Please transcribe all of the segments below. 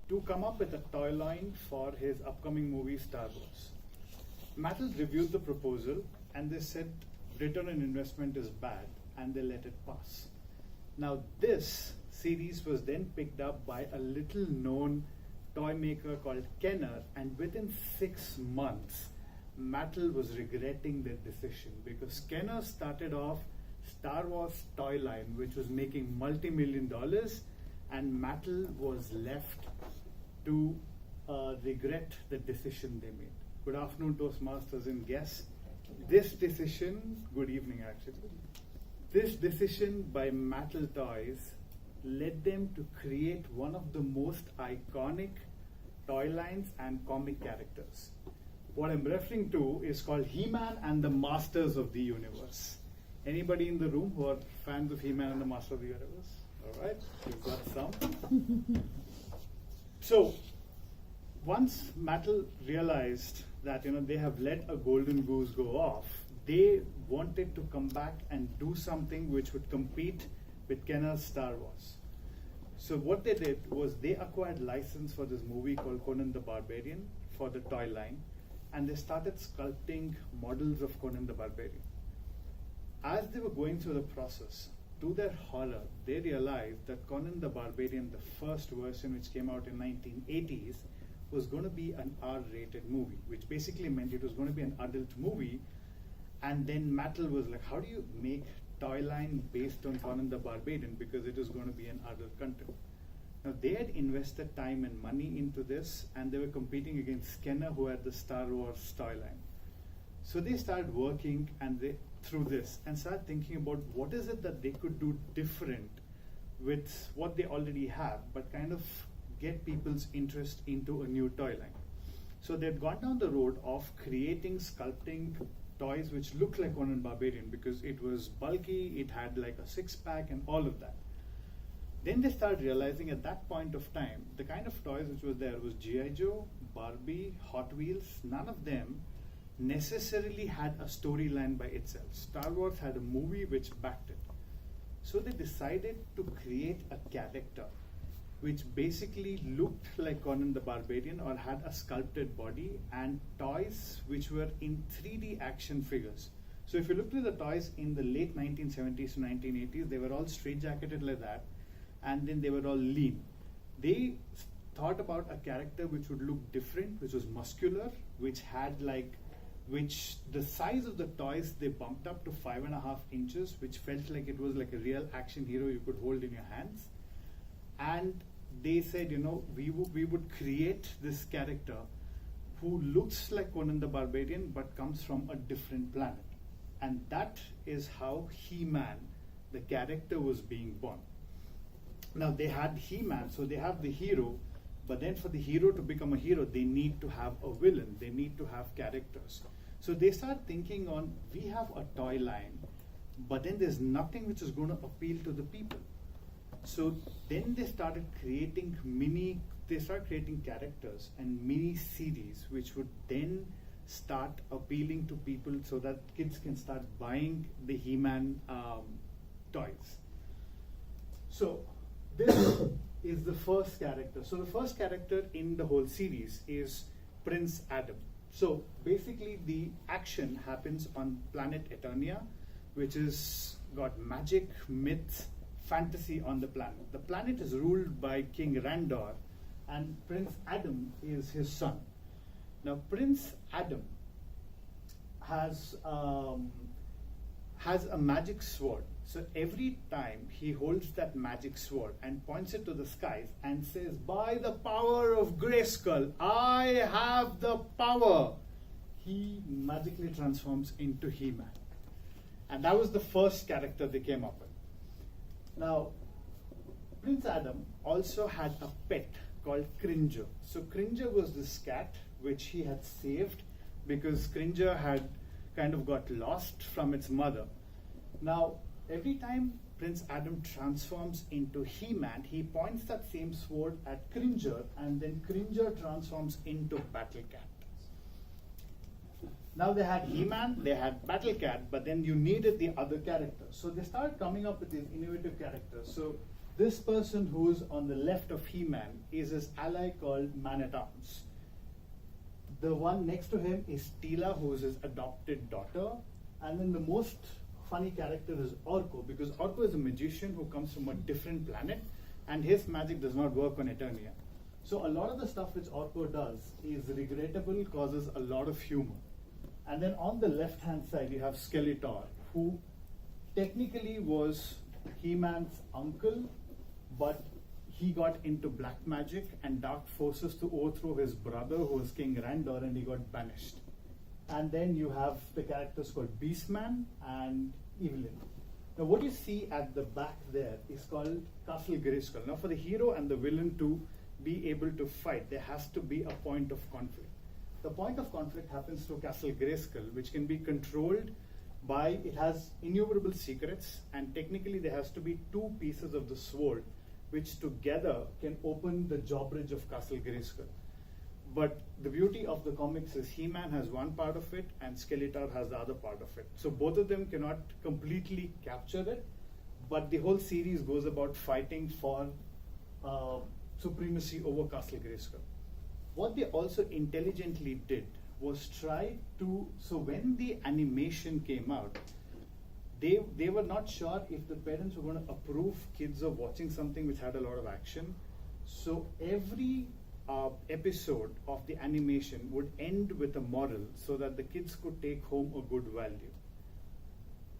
to come up with a toy line for his upcoming movie Star Wars. Mattel reviewed the proposal and they said return on investment is bad and they let it pass. Now this series was then picked up by a little known toy maker called Kenner, and within 6 months Mattel was regretting their decision because Kenner started off Star Wars toy line which was making multi-million dollars, and Mattel was left to regret the decision they made. Good afternoon, Toastmasters and guests. This decision, good evening actually, this decision by Mattel Toys led them to create one of the most iconic toy lines and comic characters. What I'm referring to is called He-Man and the Masters of the Universe. Anybody in the room who are fans of He-Man and the Master of the Universe? All right, you've got some. So, once Mattel realized that they have let a golden goose go off, they wanted to come back and do something which would compete with Kenner's Star Wars. So what they did was they acquired license for this movie called Conan the Barbarian for the toy line, and they started sculpting models of Conan the Barbarian. As they were going through the process, to their horror, they realized that Conan the Barbarian, the first version which came out in 1980s, was going to be an R-rated movie, which basically meant it was going to be an adult movie. And then Mattel was like, how do you make toy line based on Conan the Barbarian, because it is going to be an adult content. Now they had invested time and money into this, and they were competing against Kenner, who had the Star Wars toy line. So they started working through this and started thinking about what is it that they could do different with what they already have, but kind of get people's interest into a new toy line. So they'd gone down the road of creating, sculpting toys which looked like Conan Barbarian because it was bulky, it had like a six-pack and all of that. Then they started realizing at that point of time, the kind of toys which was there was G.I. Joe, Barbie, Hot Wheels. None of them necessarily had a storyline by itself. Star Wars had a movie which backed it. So they decided to create a character which basically looked like Conan the Barbarian or had a sculpted body, and toys which were in 3D action figures. So if you look at the toys in the late 1970s to 1980s, they were all straight-jacketed like that, and then they were all lean. They thought about a character which would look different, which was muscular, which the size of the toys they bumped up to 5.5 inches, which felt like it was like a real action hero you could hold in your hands. And they said, we would create this character who looks like Conan the Barbarian but comes from a different planet. And that is how He-Man, the character, was being born. Now they had He-Man, so they have the hero, but then for the hero to become a hero, they need to have a villain, they need to have characters. So they start thinking on, we have a toy line, but then there's nothing which is going to appeal to the people. So then they started creating characters and mini series which would then start appealing to people so that kids can start buying the He-Man toys. So this is the first character. So the first character in the whole series is Prince Adam. So basically the action happens on planet Eternia, which is got magic, myth, fantasy on the planet. The planet is ruled by King Randor, and Prince Adam is his son. Now Prince Adam has a magic sword. So every time he holds that magic sword and points it to the skies and says, by the power of Grayskull, I have the power, he magically transforms into He-Man. And that was the first character they came up with. Now, Prince Adam also had a pet called Cringer. So Cringer was this cat which he had saved because Cringer had kind of got lost from its mother. Now, every time Prince Adam transforms into He-Man, he points that same sword at Cringer, and then Cringer transforms into Battle Cat. Now they had He-Man, they had Battle Cat, but then you needed the other characters. So they started coming up with these innovative characters. So This person who's on the left of He-Man is his ally called Man-at-Arms. The one next to him is Teela, who is his adopted daughter. And then the most funny character is Orko, because Orko is a magician who comes from a different planet, and his magic does not work on Eternia. So a lot of the stuff which Orko does is regrettable, causes a lot of humor. And then on the left-hand side, you have Skeletor, who technically was He-Man's uncle, but he got into black magic and dark forces to overthrow his brother, who was King Randor, and he got banished. And then you have the characters called Beastman and Evelyn. Now what you see at the back there is called Castle Grayskull. Now for the hero and the villain to be able to fight, there has to be a point of conflict. The point of conflict happens through Castle Grayskull, which can be controlled by, it has innumerable secrets, and technically there has to be two pieces of the sword which together can open the drawbridge of Castle Grayskull. But the beauty of the comics is He-Man has one part of it and Skeletor has the other part of it. So both of them cannot completely capture it, but the whole series goes about fighting for supremacy over Castle Grayskull. What they also intelligently did was try to, so when the animation came out, they were not sure if the parents were going to approve kids of watching something which had a lot of action. So every episode of the animation would end with a moral so that the kids could take home a good value.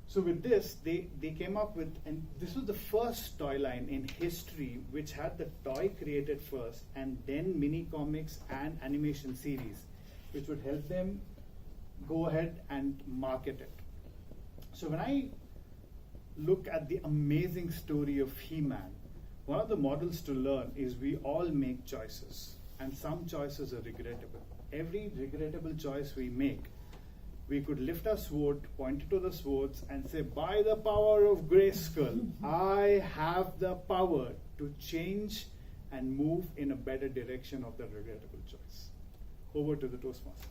So with this, they came up with, and this was the first toy line in history which had the toy created first and then mini comics and animation series, which would help them go ahead and market it. So when I look at the amazing story of He-Man, one of the models to learn is we all make choices, and some choices are regrettable. Every regrettable choice we make, we could lift our sword, point it to the swords, and say, by the power of Grayskull, I have the power to change and move in a better direction of that regrettable choice. Over to the Toastmaster.